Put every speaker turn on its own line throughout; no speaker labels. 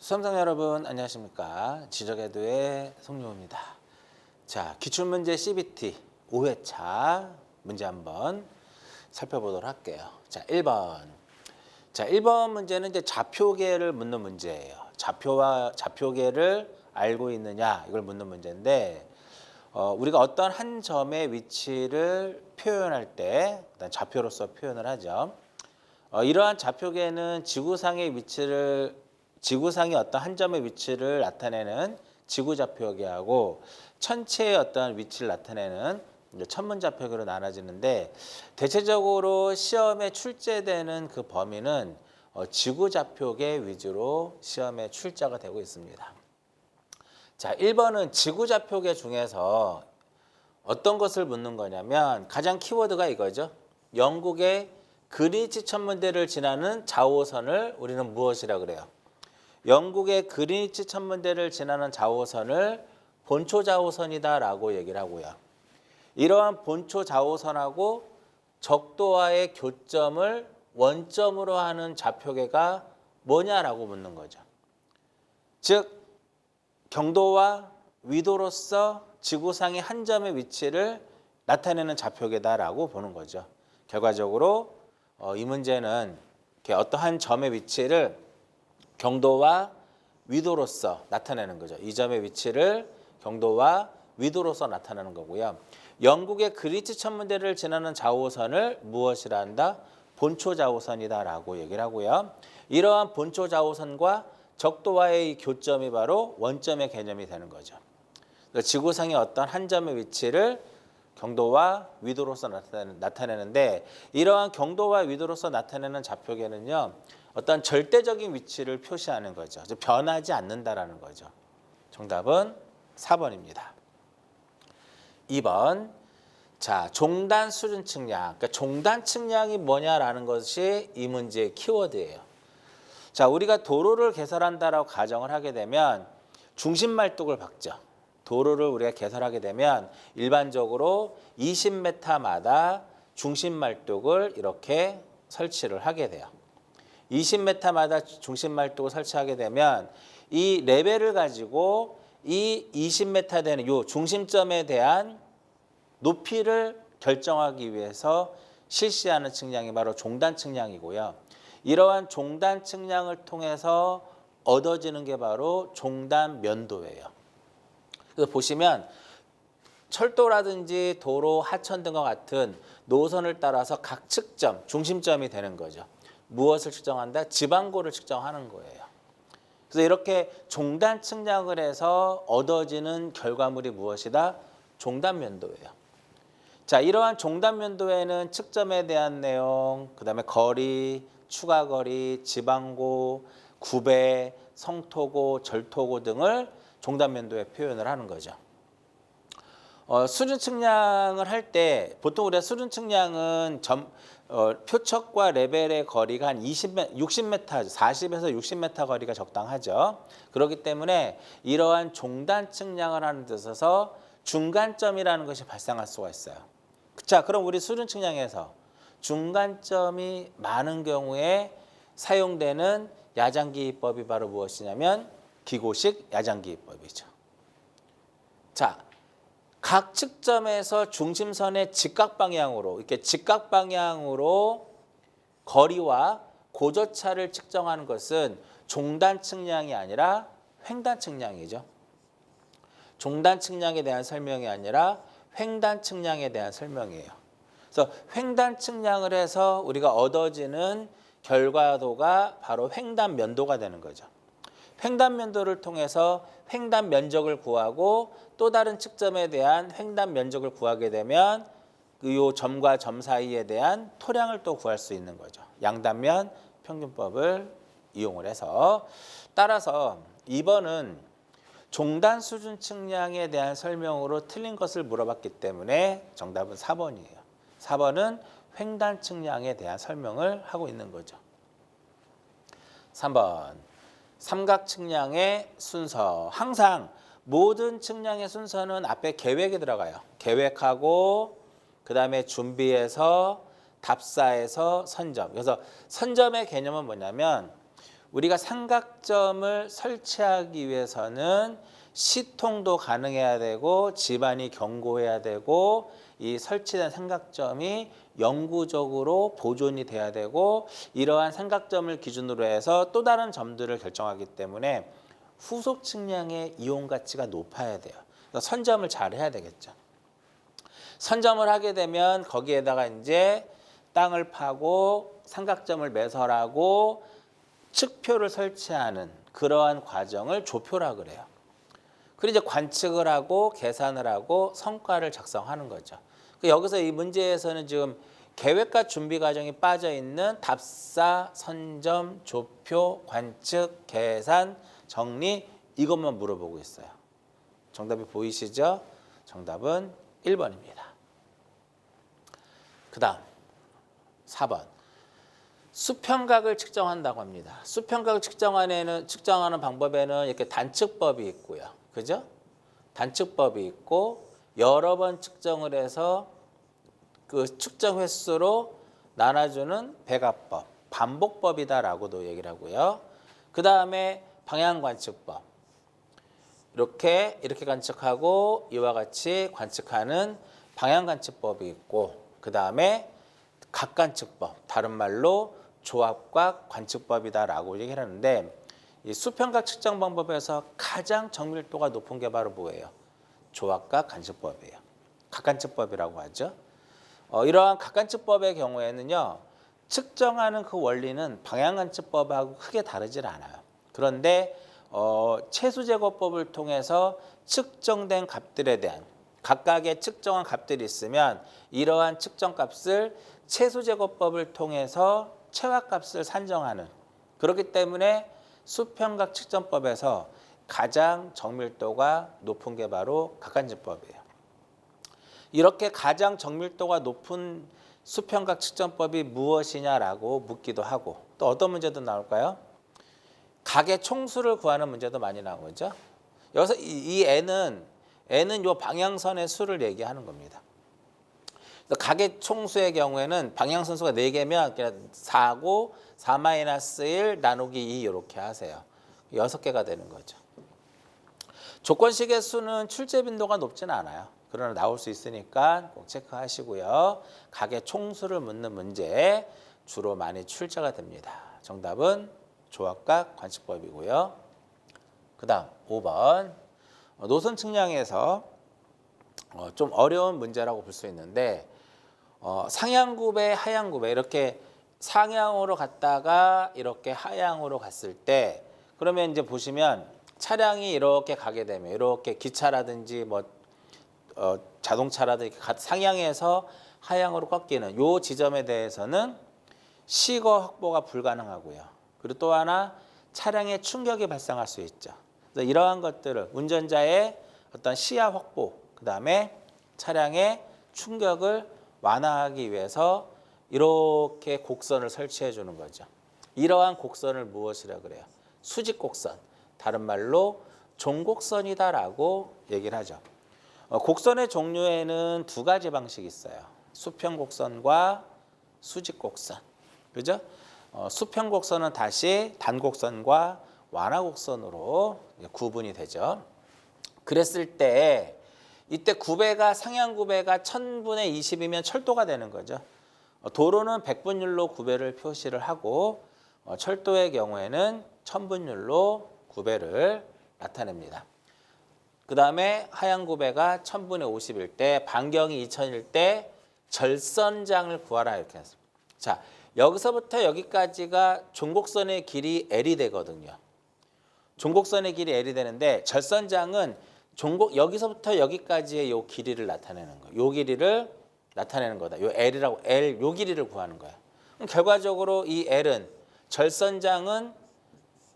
수험생 여러분 안녕하십니까. 지적애도의 송유호입니다. 자, 기출문제 CBT 5회차 문제 한번 살펴보도록 할게요. 자, 1번. 자, 1번 문제는 이제 좌표계를 묻는 문제예요. 좌표와 좌표계를 알고 있느냐 이걸 묻는 문제인데 우리가 어떤 한 점의 위치를 표현할 때 일단 좌표로서 표현을 하죠. 이러한 좌표계는 지구상의 어떤 한 점의 위치를 나타내는 지구좌표계하고 천체의 어떤 위치를 나타내는 천문좌표계로 나눠지는데 대체적으로 시험에 출제되는 그 범위는 지구좌표계 위주로 시험에 출제가 되고 있습니다. 자, 1번은 지구좌표계 중에서 어떤 것을 묻는 거냐면 가장 키워드가 이거죠. 영국의 그리니치 천문대를 지나는 좌호선을 우리는 무엇이라 그래요? 영국의 그리니치 천문대를 지나는 좌호선을 본초 좌호선이다라고 얘기를 하고요. 이러한 본초 좌호선하고 적도와의 교점을 원점으로 하는 좌표계가 뭐냐라고 묻는 거죠. 즉 경도와 위도로서 지구상의 한 점의 위치를 나타내는 좌표계다라고 보는 거죠. 결과적으로 이 문제는 어떠한 점의 위치를 경도와 위도로서 나타내는 거죠. 이 점의 위치를 경도와 위도로서 나타내는 거고요. 영국의 그리니치 천문대를 지나는 좌호선을 무엇이라 한다? 본초 좌호선이다라고 얘기를 하고요. 이러한 본초 좌호선과 적도와의 교점이 바로 원점의 개념이 되는 거죠. 지구상의 어떤 한 점의 위치를 경도와 위도로서 나타내는데 이러한 경도와 위도로서 나타내는 좌표계는요. 어떤 절대적인 위치를 표시하는 거죠. 변하지 않는다라는 거죠. 정답은 4번입니다. 2번. 자, 종단 수준 측량. 그러니까 종단 측량이 뭐냐라는 것이 이 문제의 키워드예요. 자, 우리가 도로를 개설한다라고 가정을 하게 되면 중심말뚝을 박죠. 도로를 우리가 개설하게 되면 일반적으로 20m마다 중심말뚝을 이렇게 설치를 하게 돼요. 20m마다 중심말뚝을 설치하게 되면 이 레벨을 가지고 이 20m 되는 이 중심점에 대한 높이를 결정하기 위해서 실시하는 측량이 바로 종단 측량이고요. 이러한 종단 측량을 통해서 얻어지는 게 바로 종단 면도예요. 그래서 보시면 철도라든지 도로, 하천 등과 같은 노선을 따라서 각 측점, 중심점이 되는 거죠. 무엇을 측정한다? 지방고를 측정하는 거예요. 그래서 이렇게 종단 측량을 해서 얻어지는 결과물이 무엇이다? 종단 면도예요. 자, 이러한 종단 면도에는 측점에 대한 내용, 그다음에 거리, 추가 거리, 지방고, 구배, 성토고, 절토고 등을 종단 면도에 표현을 하는 거죠. 수준 측량을 할 때 보통 우리가 수준 측량은 표척과 레벨의 거리가 한 60m, 40에서 60m 거리가 적당하죠. 그렇기 때문에 이러한 종단 측량을 하는 데 있어서 중간점이라는 것이 발생할 수가 있어요. 자, 그럼 우리 수준 측량에서 중간점이 많은 경우에 사용되는 야장기법이 바로 무엇이냐면 기고식 야장기법이죠. 자, 각 측점에서 중심선의 직각 방향으로 이렇게 직각 방향으로 거리와 고저차를 측정하는 것은 종단 측량이 아니라 횡단 측량이죠. 종단 측량에 대한 설명이 아니라 횡단 측량에 대한 설명이에요. 그래서 횡단 측량을 해서 우리가 얻어지는 결과도가 바로 횡단 면도가 되는 거죠. 횡단 면도를 통해서 횡단 면적을 구하고 또 다른 측점에 대한 횡단 면적을 구하게 되면 이 점과 점 사이에 대한 토량을 또 구할 수 있는 거죠. 양단면 평균법을 이용을 해서 따라서 2번은 종단 수준 측량에 대한 설명으로 틀린 것을 물어봤기 때문에 정답은 4번이에요. 4번은 횡단 측량에 대한 설명을 하고 있는 거죠. 3번. 삼각 측량의 순서. 항상 모든 측량의 순서는 앞에 계획에 들어가요. 계획하고 그다음에 준비해서 답사해서 선점. 그래서 선점의 개념은 뭐냐면 우리가 삼각점을 설치하기 위해서는 시통도 가능해야 되고 집안이 견고해야 되고 이 설치된 삼각점이 영구적으로 보존이 돼야 되고 이러한 삼각점을 기준으로 해서 또 다른 점들을 결정하기 때문에 후속 측량의 이용 가치가 높아야 돼요. 그래서 선점을 잘 해야 되겠죠. 선점을 하게 되면 거기에다가 이제 땅을 파고 삼각점을 매설하고 측표를 설치하는 그러한 과정을 조표라 그래요. 그리고 이제 관측을 하고 계산을 하고 성과를 작성하는 거죠. 여기서 이 문제에서는 지금 계획과 준비 과정이 빠져 있는 답사, 선점, 조표, 관측, 계산, 정리 이것만 물어보고 있어요. 정답이 보이시죠? 정답은 1번입니다. 그 다음 4번. 수평각을 측정한다고 합니다. 수평각을 측정하는 방법에는 이렇게 단측법이 있고요. 그죠? 단측법이 있고 여러 번 측정을 해서 그 측정 횟수로 나눠주는 배가법, 반복법이다라고도 얘기를 하고요. 그 다음에 방향관측법. 이렇게 관측하고 이와 같이 관측하는 방향관측법이 있고 그 다음에 각관측법, 다른 말로 조합각 관측법이다라고 얘기를 하는데 이 수평각 측정 방법에서 가장 정밀도가 높은 게 바로 뭐예요? 조합각 관측법이에요. 각관측법이라고 하죠. 이러한 각관측법의 경우에는요. 측정하는 그 원리는 방향관측법하고 크게 다르질 않아요. 그런데 최수제곱법을 통해서 측정된 값들에 대한 각각의 측정한 값들이 있으면 이러한 측정값을 최수제곱법을 통해서 최화값을 산정하는 그렇기 때문에 수평각 측정법에서 가장 정밀도가 높은 게 바로 각관측법이에요. 이렇게 가장 정밀도가 높은 수평각 측정법이 무엇이냐라고 묻기도 하고 또 어떤 문제도 나올까요? 각의 총수를 구하는 문제도 많이 나오죠. 여기서 이 n은 요 방향선의 수를 얘기하는 겁니다. 각의 총수의 경우에는 방향선 수가 4개면 그냥 4고 4-1 나누기 2 이렇게 하세요. 6개가 되는 거죠. 조건식의 수는 출제 빈도가 높지는 않아요. 그러나 나올 수 있으니까 꼭 체크하시고요. 각의 총수를 묻는 문제 주로 많이 출제가 됩니다. 정답은 조합각 관측법이고요. 그 다음 5번 노선 측량에서 좀 어려운 문제라고 볼 수 있는데 상향구배, 하향구배 이렇게 상향으로 갔다가 이렇게 하향으로 갔을 때 그러면 이제 보시면 차량이 이렇게 가게 되면 이렇게 기차라든지 뭐 자동차라든지 상향해서 하향으로 꺾이는 요 지점에 대해서는 시거 확보가 불가능하고요. 그리고 또 하나 차량에 충격이 발생할 수 있죠. 그래서 이러한 것들을 운전자의 어떤 시야 확보, 그 다음에 차량의 충격을 완화하기 위해서 이렇게 곡선을 설치해 주는 거죠. 이러한 곡선을 무엇이라 그래요? 수직곡선, 다른 말로 종곡선이다라고 얘기를 하죠. 곡선의 종류에는 2가지 방식이 있어요. 수평곡선과 수직곡선. 그죠? 수평곡선은 다시 단곡선과 완화곡선으로 구분이 되죠. 그랬을 때 이때 상향 구배가 1000분의 20이면 철도가 되는 거죠. 도로는 100분율로 구배를 표시를 하고 철도의 경우에는 1000분율로 구배를 나타냅니다. 그 다음에 하향구배가 1000분의 50일 때 반경이 2000일 때 절선장을 구하라 이렇게 했습니다. 자, 여기서부터 여기까지가 종곡선의 길이 L이 되거든요. 종곡선의 길이 L이 되는데 절선장은 여기서부터 여기까지의 요 길이를 나타내는 거예요. 요 길이를 나타내는 거다. 요 L 요 길이를 구하는 거예요. 그럼 결과적으로 이 L은 절선장은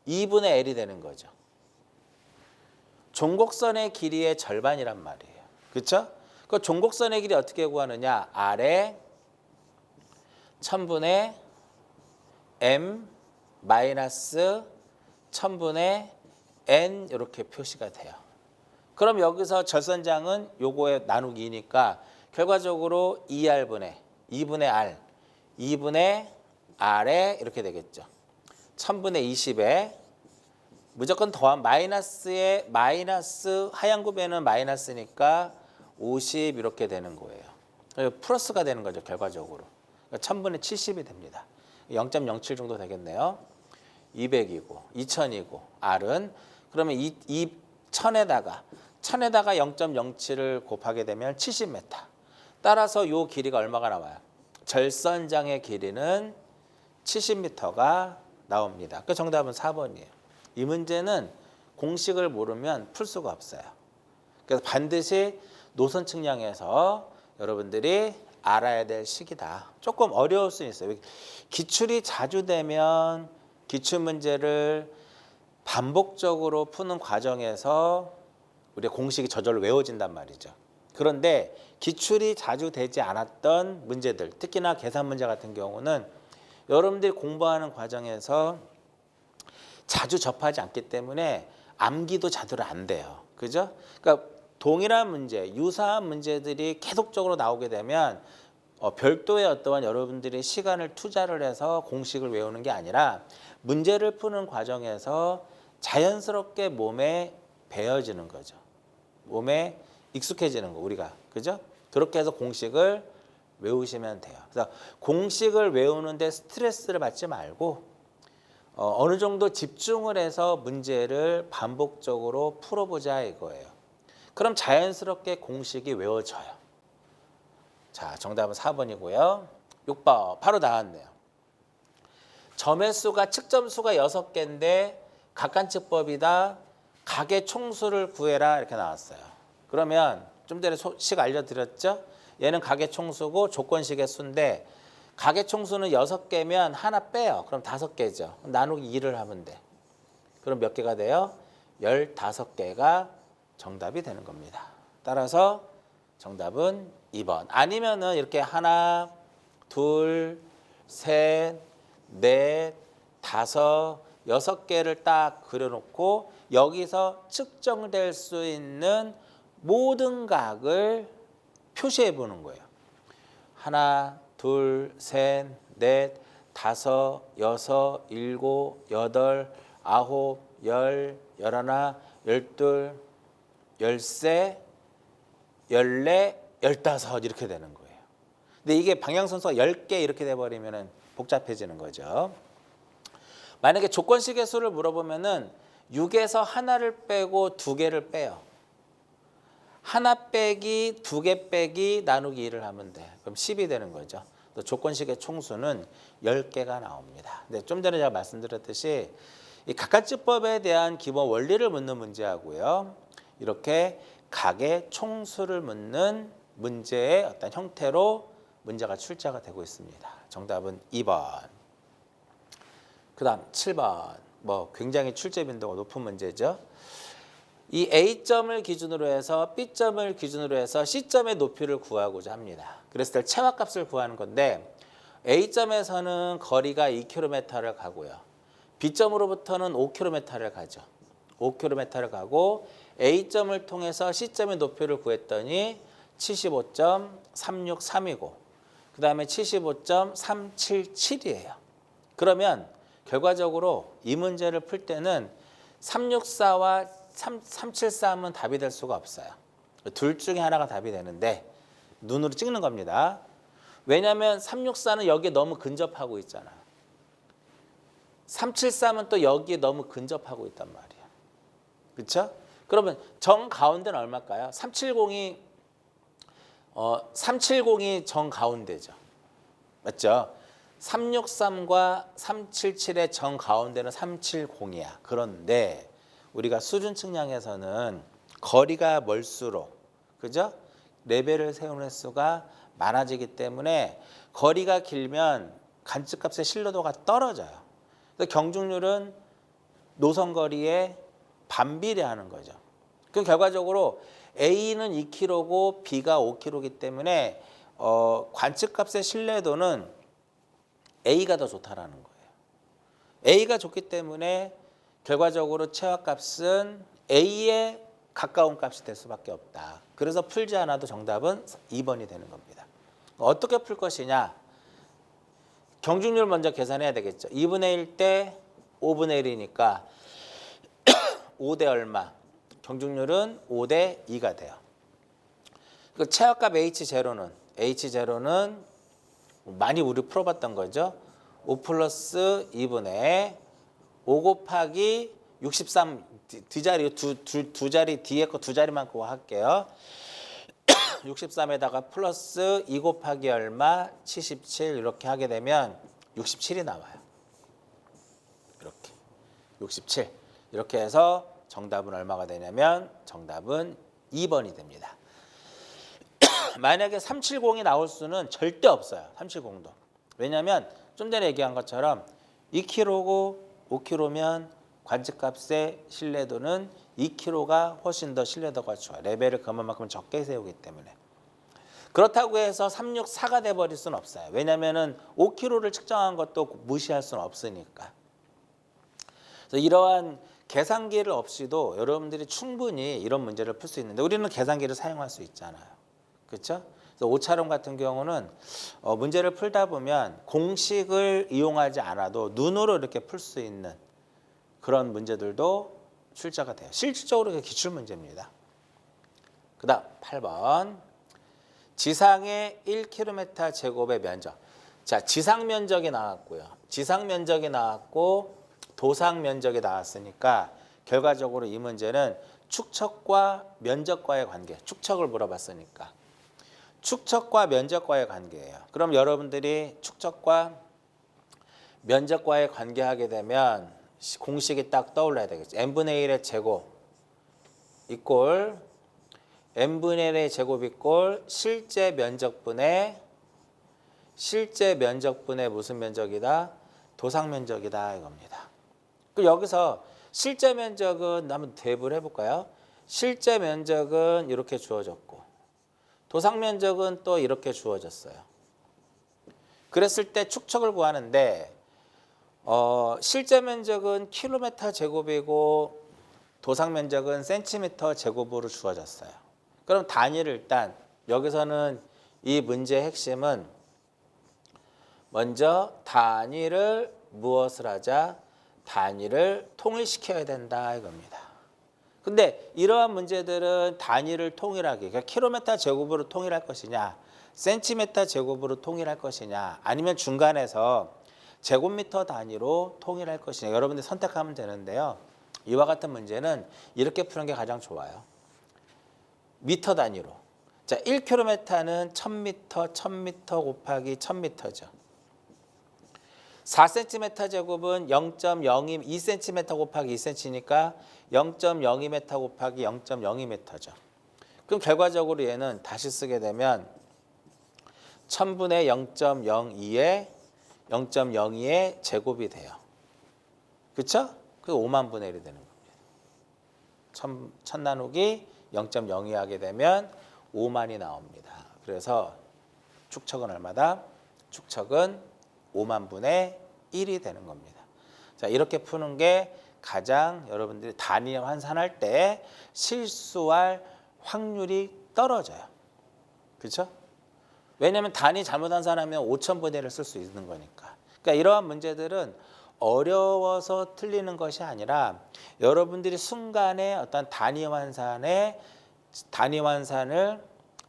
2분의 L이 되는 거죠. 종곡선의 길이의 절반이란 말이에요. 그렇죠? 그 종곡선의 길이 어떻게 구하느냐? R에 1000분의 M 마이너스 1000분의 N 이렇게 표시가 돼요. 그럼 여기서 절선장은 요거에 나누기 2니까 결과적으로 2분의 R, 2분의 R에 이렇게 되겠죠. 1000분의 20에 무조건 더한 마이너스에 마이너스 하얀 굽에는 마이너스니까 50 이렇게 되는 거예요. 플러스가 되는 거죠, 결과적으로. 그러니까 1000분의 70이 됩니다. 0.07 정도 되겠네요. 200이고 2000이고 R은 그러면 이 1000에다가 0.07을 곱하게 되면 70m. 따라서 이 길이가 얼마가 나와요? 절선장의 길이는 70m가 나옵니다. 그 정답은 4번이에요. 이 문제는 공식을 모르면 풀 수가 없어요. 그래서 반드시 노선 측량에서 여러분들이 알아야 될 식이다. 조금 어려울 수 있어요. 기출이 자주 되면 기출 문제를 반복적으로 푸는 과정에서 우리가 공식이 저절로 외워진단 말이죠. 그런데 기출이 자주 되지 않았던 문제들, 특히나 계산 문제 같은 경우는 여러분들이 공부하는 과정에서 자주 접하지 않기 때문에 암기도 자주 안 돼요. 그죠? 그러니까 동일한 문제, 유사한 문제들이 계속적으로 나오게 되면 별도의 어떠한 여러분들이 시간을 투자를 해서 공식을 외우는 게 아니라 문제를 푸는 과정에서 자연스럽게 몸에 배어지는 거죠. 몸에 익숙해지는 거, 우리가. 그죠? 그렇게 해서 공식을 외우시면 돼요. 그래서 공식을 외우는데 스트레스를 받지 말고 어느 정도 집중을 해서 문제를 반복적으로 풀어보자 이거예요. 그럼 자연스럽게 공식이 외워져요. 자, 정답은 4번이고요. 6번 바로 나왔네요. 점의 수가 측점수가 6개인데 각관측법이다. 각의 총수를 구해라 이렇게 나왔어요. 그러면 좀 전에 식 알려드렸죠? 얘는 각의 총수고 조건식의 수인데 각의 총수는 6개면 하나 빼요. 그럼 5개죠. 나누기 2를 하면 돼. 그럼 몇 개가 돼요? 15개가 정답이 되는 겁니다. 따라서 정답은 2번. 아니면은 이렇게 하나, 둘, 셋, 넷, 다섯, 6개를 딱 그려놓고 여기서 측정될 수 있는 모든 각을 표시해 보는 거예요. 하나, 둘, 셋, 넷, 다섯, 여섯, 일곱, 여덟, 아홉, 열, 열하나, 열둘, 열세, 열네, 열다섯 이렇게 되는 거예요. 근데 이게 방향선수가 10개 이렇게 돼버리면 복잡해지는 거죠. 만약에 조건식의 수를 물어보면은 6에서 하나를 빼고 2개를 빼요. 하나 빼기 2개 빼기 나누기 2를 하면 돼. 그럼 10이 되는 거죠. 또 조건식의 총수는 10개가 나옵니다. 근데 좀 전에 제가 말씀드렸듯이 이 각관측법에 대한 기본 원리를 묻는 문제하고요. 이렇게 각의 총수를 묻는 문제의 어떤 형태로 문제가 출제가 되고 있습니다. 정답은 2번. 그 다음 7번. 굉장히 출제 빈도가 높은 문제죠. 이 A점을 기준으로 해서 B점을 기준으로 해서 C점의 높이를 구하고자 합니다. 그랬을 때 최화값을 구하는 건데 A점에서는 거리가 2km를 가고요. B점으로부터는 5km를 가죠. 5km를 가고 A점을 통해서 C점의 높이를 구했더니 75.363이고 그 다음에 75.377이에요. 그러면 결과적으로 이 문제를 풀 때는 364와 373은 답이 될 수가 없어요. 둘 중에 하나가 답이 되는데 눈으로 찍는 겁니다. 왜냐하면 364는 여기에 너무 근접하고 있잖아. 373은 또 여기에 너무 근접하고 있단 말이야. 그렇죠? 그러면 정 가운데는 얼마일까요? 370이 정 가운데죠. 맞죠? 363과 377의 정 가운데는 370이야. 그런데 우리가 수준 측량에서는 거리가 멀수록, 그죠? 레벨을 세우는 횟수가 많아지기 때문에 거리가 길면 관측값의 신뢰도가 떨어져요. 그래서 경중률은 노선 거리에 반비례하는 거죠. 그 결과적으로 A는 2km고 B가 5km이기 때문에 관측값의 신뢰도는 A가 더 좋다라는 거예요. A가 좋기 때문에 결과적으로 최화값은 A에 가까운 값이 될 수밖에 없다. 그래서 풀지 않아도 정답은 2번이 되는 겁니다. 어떻게 풀 것이냐? 경중률 먼저 계산해야 되겠죠. 2분의 1 대 5분의 1이니까 5대 얼마? 경중률은 5대 2가 돼요. 그 최악값 H0는 많이 우리 풀어봤던 거죠. 5 플러스 2분의 5 곱하기 63 뒷자리 두 자리 뒤에 거 두 자리만 끄고 할게요. 63에다가 플러스 2 곱하기 얼마? 77 이렇게 하게 되면 67이 나와요. 이렇게 67 이렇게 해서 정답은 얼마가 되냐면 정답은 2번이 됩니다. 만약에 370이 나올 수는 절대 없어요. 370도. 왜냐하면 좀 전에 얘기한 것처럼 2kg고 5kg면 관측값의 신뢰도는 2kg가 훨씬 더 신뢰도가 좋아요. 레벨을 그만큼 적게 세우기 때문에. 그렇다고 해서 364가 돼버릴 수는 없어요. 왜냐하면 5kg를 측정한 것도 무시할 수는 없으니까. 그래서 이러한 계산기를 없이도 여러분들이 충분히 이런 문제를 풀 수 있는데 우리는 계산기를 사용할 수 있잖아요. 그렇죠? 그래서 5차론 같은 경우는 문제를 풀다 보면 공식을 이용하지 않아도 눈으로 이렇게 풀 수 있는 그런 문제들도 출제가 돼요. 실질적으로 기출 문제입니다. 그 다음 8번. 지상의 1km 제곱의 면적. 자, 지상 면적이 나왔고요. 지상 면적이 나왔고 도상 면적이 나왔으니까 결과적으로 이 문제는 축척과 면적과의 관계. 축척을 물어봤으니까. 축척과 면적과의 관계예요. 그럼 여러분들이 축척과 면적과의 관계하게 되면 공식이 딱 떠올라야 되겠죠. n분의 1의 제곱 이꼴 n분의 1의 제곱 이꼴 실제 면적분의 무슨 면적이다? 도상 면적이다 이겁니다. 그 여기서 실제 면적은 한번 대입을 해볼까요? 실제 면적은 이렇게 주어졌고 도상 면적은 또 이렇게 주어졌어요. 그랬을 때 축척을 구하는데 실제 면적은 킬로미터 제곱이고 도상 면적은 센티미터 제곱으로 주어졌어요. 그럼 단위를 일단 여기서는 이 문제의 핵심은 먼저 단위를 무엇을 하자? 단위를 통일시켜야 된다 이겁니다. 근데 이러한 문제들은 단위를 통일하기, 그러니까 킬로미터 제곱으로 통일할 것이냐, 센티미터 제곱으로 통일할 것이냐, 아니면 중간에서 제곱미터 단위로 통일할 것이냐 여러분들이 선택하면 되는데요. 이와 같은 문제는 이렇게 푸는 게 가장 좋아요. 미터 단위로. 자, 1km는 1000m, 1000m 곱하기 1000m죠. 4cm 제곱은 0.02, 2cm 곱하기 2cm니까 0.02m 곱하기 0.02m죠. 그럼 결과적으로 얘는 다시 쓰게 되면 1000분의 0.02의 제곱이 돼요. 그렇죠? 그 5만 분의 1이 되는 겁니다. 1000 나누기 0.02 하게 되면 5만이 나옵니다. 그래서 축척은 얼마다? 축척은 5만 분의 1이 되는 겁니다. 자, 이렇게 푸는 게 가장 여러분들이 단위 환산할 때 실수할 확률이 떨어져요. 그렇죠? 왜냐하면 단위 잘못 환산하면 5,000분의 1을 쓸 수 있는 거니까. 그러니까 이러한 문제들은 어려워서 틀리는 것이 아니라 여러분들이 순간에 어떤 단위 환산을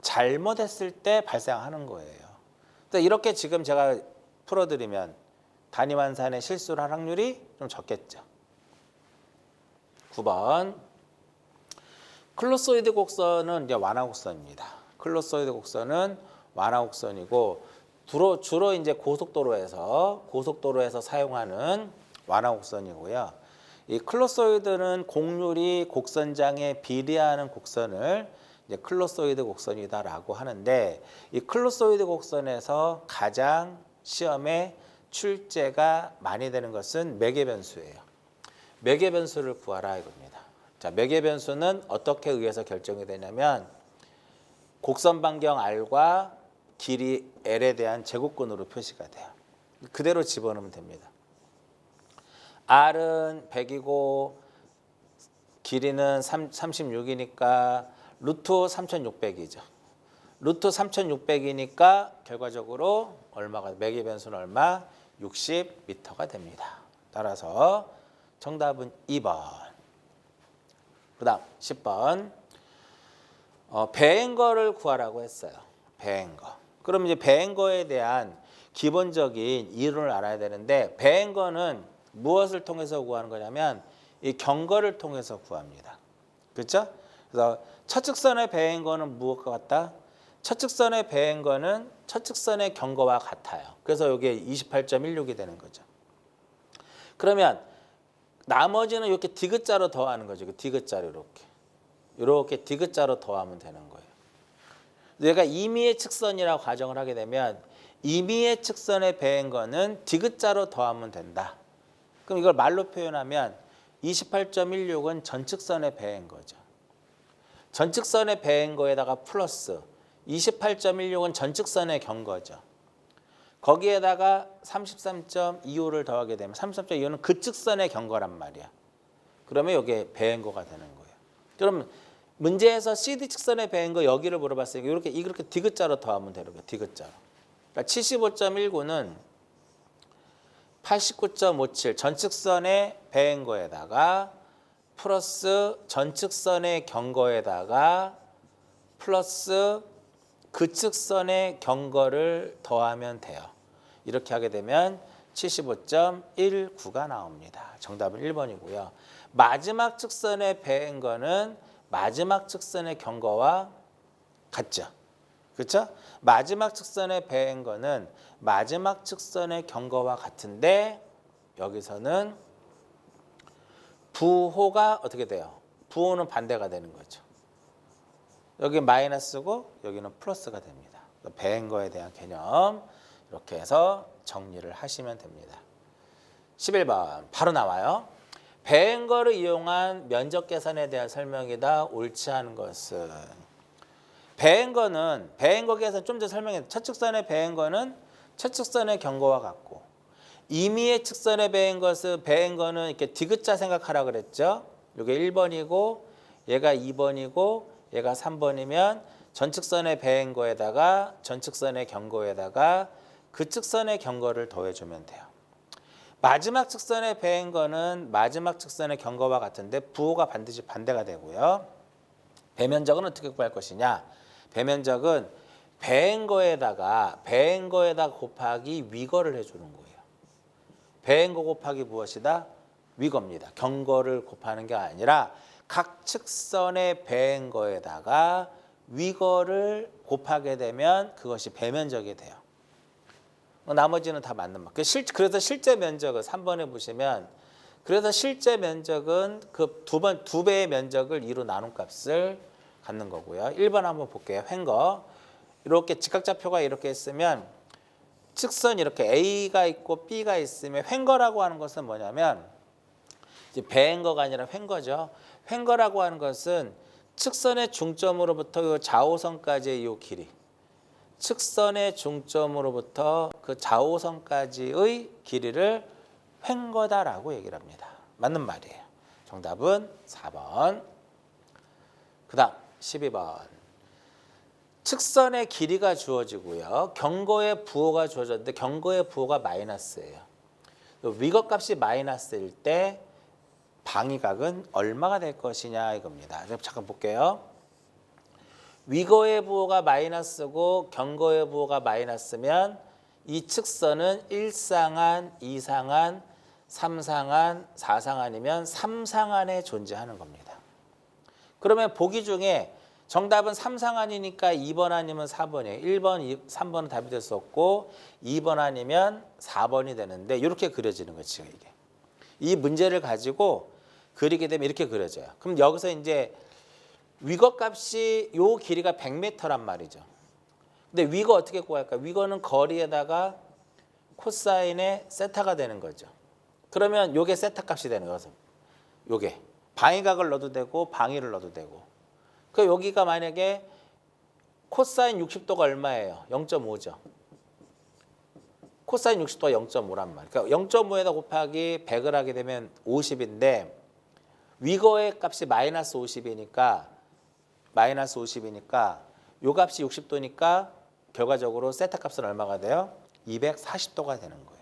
잘못했을 때 발생하는 거예요. 그러니까 이렇게 지금 제가 풀어드리면 단위 환산에 실수를 할 확률이 좀 적겠죠. 9번. 클로소이드 곡선은 이제 완화 곡선입니다. 클로소이드 곡선은 완화 곡선이고 주로 이제 고속도로에서 사용하는 완화 곡선이고요. 이 클로소이드는 곡률이 곡선장에 비례하는 곡선을 이제 클로소이드 곡선이다라고 하는데 이 클로소이드 곡선에서 가장 시험에 출제가 많이 되는 것은 매개 변수예요. 매개 변수를 구하라 이겁니다. 자, 매개 변수는 어떻게 의해서 결정이 되냐면 곡선 반경 r과 길이 l에 대한 제곱근으로 표시가 돼요. 그대로 집어넣으면 됩니다. r은 100이고 길이는 36이니까 루트 3600이죠. 루트 3600이니까 결과적으로 얼마가 매개 변수는 얼마? 60m가 됩니다. 따라서 정답은 2번. 그다음 10번. 배행거를 구하라고 했어요. 배행거. 그럼 이제 배행거에 대한 기본적인 이론을 알아야 되는데 배행거는 무엇을 통해서 구하는 거냐면 이 경거를 통해서 구합니다. 그렇죠? 그래서 차측선의 배행거는 무엇과 같다? 차측선의 배행거는 차측선의 경거와 같아요. 그래서 이게 28.16이 되는 거죠. 그러면 나머지는 이렇게 디귿자로 더하는 거죠. 디귿자로 이렇게 디귿자로 더하면 되는 거예요. 얘가 임의의 측선이라고 가정을 하게 되면 임의의 측선의 배행거는 디귿자로 더하면 된다. 그럼 이걸 말로 표현하면 28.16은 전측선의 배행거죠. 전측선의 배행거에다가 플러스 28.16은 전측선의 경거죠. 거기에다가 33.25를 더하게 되면 33.25는 그 측선의 경거란 말이야. 그러면 이게 배행거가 되는 거예요. 그럼 문제에서 CD 측선의 배행거 여기를 물어봤으니까 이렇게 디귿자로 더하면 되는 거예요. 디귿자로. 그러니까 75.19는 89.57 전측선의 배행거에다가 플러스 전측선의 경거에다가 플러스 그 측선의 경거를 더하면 돼요. 이렇게 하게 되면 75.19가 나옵니다. 정답은 1번이고요. 마지막 측선의 배행거는 마지막 측선의 경거와 같죠. 그렇죠? 마지막 측선의 배행거는 마지막 측선의 경거와 같은데 여기서는 부호가 어떻게 돼요? 부호는 반대가 되는 거죠. 여기 마이너스고 여기는 플러스가 됩니다. 배행거에 대한 개념 이렇게 해서 정리를 하시면 됩니다. 11번 바로 나와요. 배행거를 이용한 면적 계산에 대한 설명이다. 옳지 않은 것은 배행거 계산 좀 더 설명했는데 차측선의 배행거는 차측선의 경거와 같고 임의의 측선의 배행거는 이렇게 디귿자 생각하라 그랬죠. 이게 1번이고 얘가 2번이고 얘가 3번이면 전측선의 배행거에다가 전측선의 경거에다가 그 측선의 경거를 더해주면 돼요. 마지막 측선의 배행거는 마지막 측선의 경거와 같은데 부호가 반드시 반대가 되고요. 배면적은 어떻게 구할 것이냐? 배면적은 배행거에다가 곱하기 위거를 해주는 거예요. 배행거 곱하기 무엇이다? 위거입니다. 경거를 곱하는 게 아니라 각 측선의 배행거에다가 위거를 곱하게 되면 그것이 배면적이 돼요. 나머지는 다 맞는 말. 그래서 실제 면적을 3번에 보시면 그래서 실제 면적은 그 두 배의 면적을 2로 나눈 값을 갖는 거고요. 1번 한번 볼게요. 횡거. 이렇게 직각좌표가 이렇게 있으면 측선 이렇게 A가 있고 B가 있으면 횡거라고 하는 것은 뭐냐면 이제 배행거가 아니라 횡거죠. 횡거라고 하는 것은 측선의 중점으로부터 이 좌우선까지의 이 길이 측선의 중점으로부터 그 좌우선까지의 길이를 횡거다라고 얘기를 합니다. 맞는 말이에요. 정답은 4번. 그 다음 12번. 측선의 길이가 주어지고요. 경거의 부호가 주어졌는데 경거의 부호가 마이너스예요. 위거 값이 마이너스일 때 방위각은 얼마가 될 것이냐 이겁니다. 잠깐 볼게요. 위거의 부호가 마이너스고 경거의 부호가 마이너스면 이 측선은 1상한, 2상한, 3상한, 4상한이면 3상한에 존재하는 겁니다. 그러면 보기 중에 정답은 3상한이니까 2번 아니면 4번이에요. 1번, 3번은 답이 될 수 없고 2번 아니면 4번이 되는데 이렇게 그려지는 거죠. 지금 이게. 이 문제를 가지고 그리게 되면 이렇게 그려져요. 그럼 여기서 이제 위거 값이 요 길이가 100m란 말이죠. 근데 위거 어떻게 구할까? 위거는 거리에다가 코사인의 세타가 되는 거죠. 그러면 요게 세타 값이 되는 거죠. 요게 방위각을 넣어도 되고 방위를 넣어도 되고. 그 여기가 만약에 코사인 60도가 얼마예요? 0.5죠. 코사인 60도가 0.5란 말이에요. 그러니까 0.5에다 곱하기 100을 하게 되면 50인데 위거의 값이 마이너스 50이니까 요 값이 60도니까 결과적으로 세타 값은 얼마가 돼요? 240도가 되는 거예요.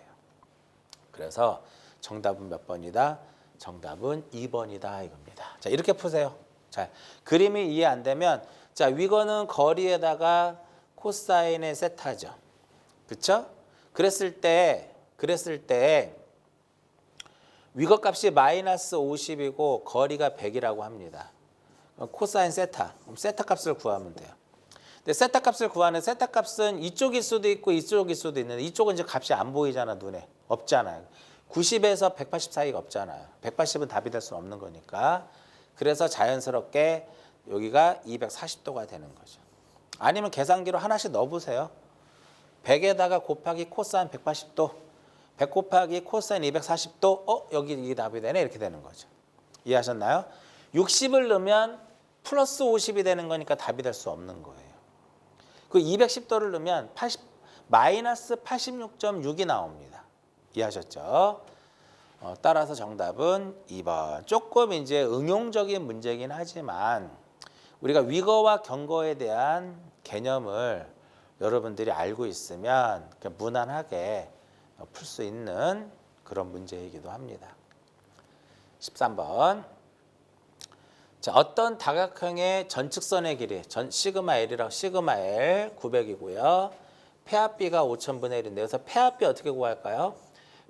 그래서 정답은 몇 번이다? 정답은 2번이다 이겁니다. 자, 이렇게 푸세요. 자, 그림이 이해 안 되면 자, 위거는 거리에다가 코사인의 세타죠. 그렇죠? 그랬을 때 위거 값이 마이너스 50이고 거리가 100이라고 합니다. 코사인 세타. 그럼 세타 값을 구하면 돼요. 근데 세타 값을 구하는 세타 값은 이쪽일 수도 있고 이쪽일 수도 있는데 이쪽은 이제 값이 안 보이잖아, 눈에. 없잖아요. 90에서 180 사이가 없잖아요. 180은 답이 될 수는 없는 거니까. 그래서 자연스럽게 여기가 240도가 되는 거죠. 아니면 계산기로 하나씩 넣어보세요. 100에다가 곱하기 코사인 180도, 100 곱하기 코사인 240도, 여기 이게 답이 되네 이렇게 되는 거죠. 이해하셨나요? 60을 넣으면 플러스 50이 되는 거니까 답이 될 수 없는 거예요. 그 210도를 넣으면 마이너스 86.6이 나옵니다. 이해하셨죠? 따라서 정답은 2번. 조금 이제 응용적인 문제긴 하지만 우리가 위거와 경거에 대한 개념을 여러분들이 알고 있으면 무난하게 풀 수 있는 그런 문제이기도 합니다. 13번. 자, 어떤 다각형의 전측선의 길이 시그마 L이라고 시그마 L 900이고요. 폐합비가 5,000분의 1인데 여기서 폐합비 어떻게 구할까요?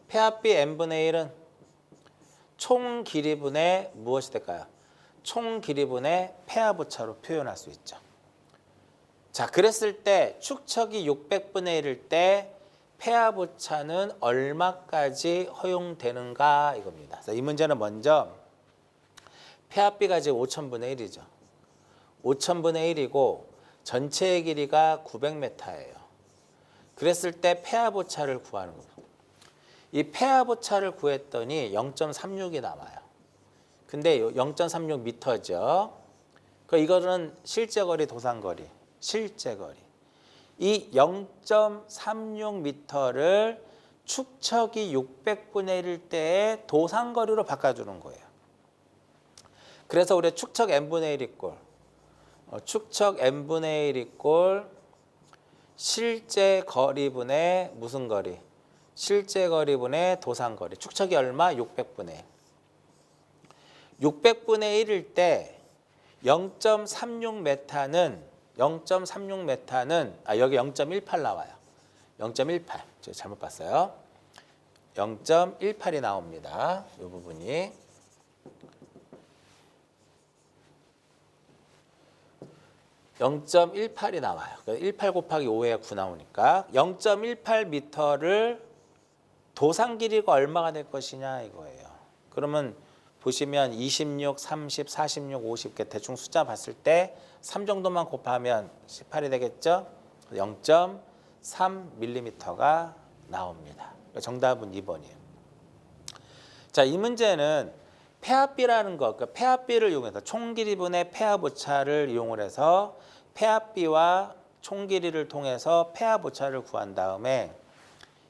폐합비 n분의 1은 총 길이분의 무엇이 될까요? 총 길이분의 폐합 오차로 표현할 수 있죠. 자, 그랬을 때 축척이 600분의 1일 때 폐합 오차는 얼마까지 허용되는가 이겁니다. 그래서 이 문제는 먼저 폐합비가 지금 5,000분의 1이죠. 5,000분의 1이고 전체의 길이가 900m예요. 그랬을 때 폐합 오차를 구하는 겁니다. 이 폐합 오차를 구했더니 0.36이 남아요. 근데 0.36m죠. 이거는 실제 거리, 도산 거리, 실제 거리. 이 0.36m를 축척이 600분의 1일 때의 도산 거리로 바꿔주는 거예요. 그래서 우리 축척 n분의 1 이꼴 축척 n분의 1 이꼴 실제 거리분의 무슨 거리? 실제 거리분의 도산 거리. 축척이 얼마? 600분의 1. 600분의 1일 때 0.36m는 여기 0.18 나와요. 0.18. 제가 잘못 봤어요. 0.18이 나옵니다. 이 부분이. 0.18이 나와요. 18 곱하기 5에 9 나오니까 0.18m를 도산 길이가 얼마가 될 것이냐 이거예요. 그러면 보시면 26, 30, 46, 50 이렇게 대충 숫자 봤을 때 3 정도만 곱하면 18이 되겠죠? 0.3mm가 나옵니다. 정답은 2번이에요. 자, 이 문제는 폐합비라는 것, 그러니까 폐합비를 이용해서 총길이분의 폐합 오차를 이용을 해서 폐합비와 총길이를 통해서 폐합 오차를 구한 다음에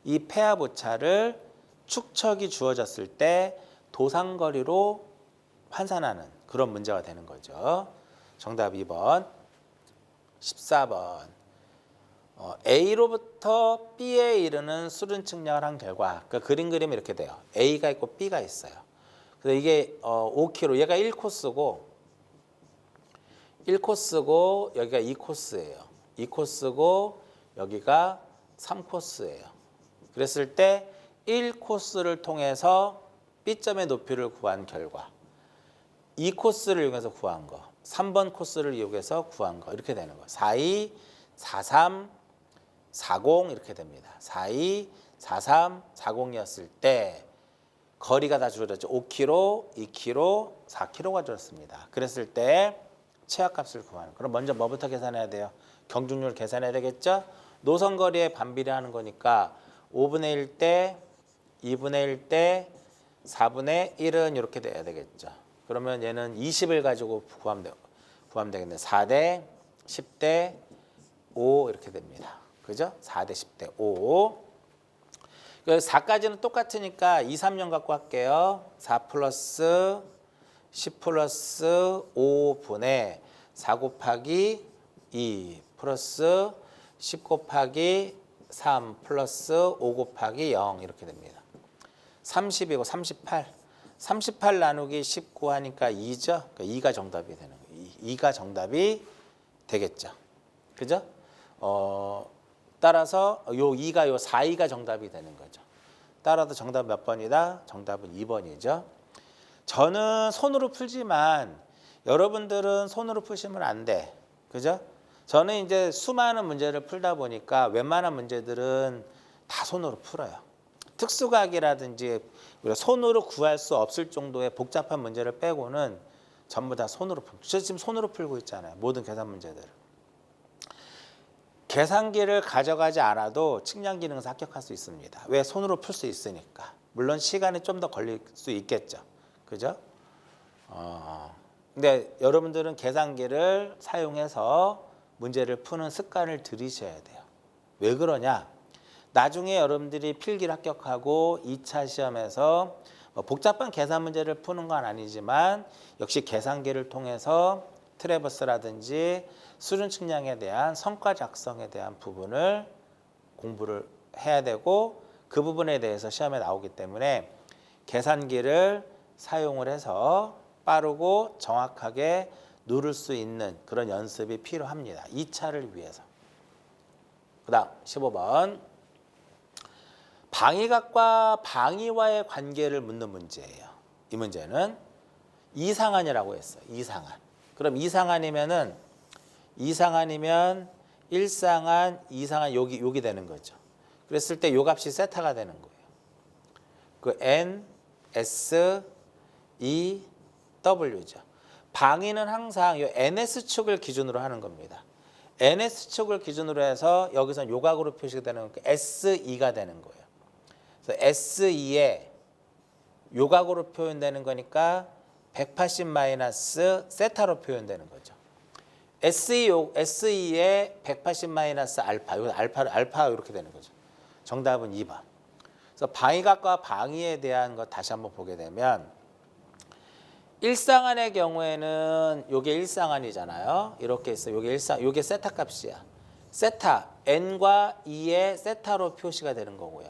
이 폐합 오차를 축척이 주어졌을 때 도산거리로 환산하는 그런 문제가 되는 거죠. 정답 2번. 14번. A로부터 B에 이르는 수른 측량을 한 결과 그림 그림이 이렇게 돼요. A가 있고 B가 있어요. 그래서 이게 5km, 얘가 1코스고 여기가 2코스예요. 2코스고 여기가 3코스예요. 그랬을 때 1코스를 통해서 B점의 높이를 구한 결과 2코스를 이용해서 구한 거, 3번 코스를 이용해서 구한 거 이렇게 되는 거예요. 42, 43, 40 이렇게 됩니다. 42, 43, 40이었을 때 거리가 다 줄어들었죠. 5km, 2km, 4km가 줄었습니다. 그랬을 때 최하값을 구하는. 그럼 먼저 뭐부터 계산해야 돼요? 경중률 계산해야 되겠죠? 노선 거리에 반비례하는 거니까 5분의 1 대, 2분의 1 대, 4분의 1은 이렇게 돼야 되겠죠. 그러면 얘는 20을 가지고 구하면 되겠네. 4대, 10대, 5 이렇게 됩니다. 그죠? 4대, 10대, 5. 4까지는 똑같으니까 2, 3년 갖고 할게요. 4 플러스 10 플러스 5분의 4 곱하기 2 플러스 10 곱하기 3 플러스 5 곱하기 0 이렇게 됩니다. 30이고 38. 38 나누기 19 하니까 2죠. 그러니까 2가 정답이 되는 거예요. 2가 정답이 되겠죠. 그죠? 따라서 요 2가 요 4가 정답이 되는 거죠. 따라서 정답 몇 번이다? 정답은 2번이죠. 저는 손으로 풀지만 여러분들은 손으로 푸시면 안 돼. 그죠? 저는 이제 수많은 문제를 풀다 보니까 웬만한 문제들은 다 손으로 풀어요. 특수각이라든지 우리가 손으로 구할 수 없을 정도의 복잡한 문제를 빼고는 전부 다 손으로 풀고. 저 지금 손으로 풀고 있잖아요. 모든 계산 문제들을. 계산기를 가져가지 않아도 측량 기능에서 합격할 수 있습니다. 왜? 손으로 풀 수 있으니까. 물론 시간이 좀 더 걸릴 수 있겠죠. 그죠? 근데 여러분들은 계산기를 사용해서 문제를 푸는 습관을 들이셔야 돼요. 왜 그러냐? 나중에 여러분들이 필기를 합격하고 2차 시험에서 복잡한 계산 문제를 푸는 건 아니지만 역시 계산기를 통해서 트래버스라든지 수준 측량에 대한 성과 작성에 대한 부분을 공부를 해야 되고 그 부분에 대해서 시험에 나오기 때문에 계산기를 사용을 해서 빠르고 정확하게 누를 수 있는 그런 연습이 필요합니다. 2차를 위해서. 그 다음 15번. 방위각과 방위와의 관계를 묻는 문제예요. 이 문제는 이상한이라고 했어요. 이상한. 그럼 이상한이면 1상한, 2상한 여기 되는 거죠. 그랬을 때 요 값이 세타가 되는 거예요. 그 N, S, E, W죠. 방위는 항상 요 NS축을 기준으로 하는 겁니다. NS축을 기준으로 해서 여기서 요각으로 표시가 되는 거니까 SE가 되는 거예요. 그래서 SE에 요각으로 표현되는 거니까 180 마이너스 세타로 표현되는 거죠. SE에 180 마이너스 알파, 이거 알파 이렇게 되는 거죠. 정답은 2번. 그래서 방위각과 방위에 대한 것 다시 한번 보게 되면 일상안의 경우에는 요게 일상안이잖아요. 이렇게 있어. 요게 세타 값이야. 세타 n과 2의 세타로 표시가 되는 거고요.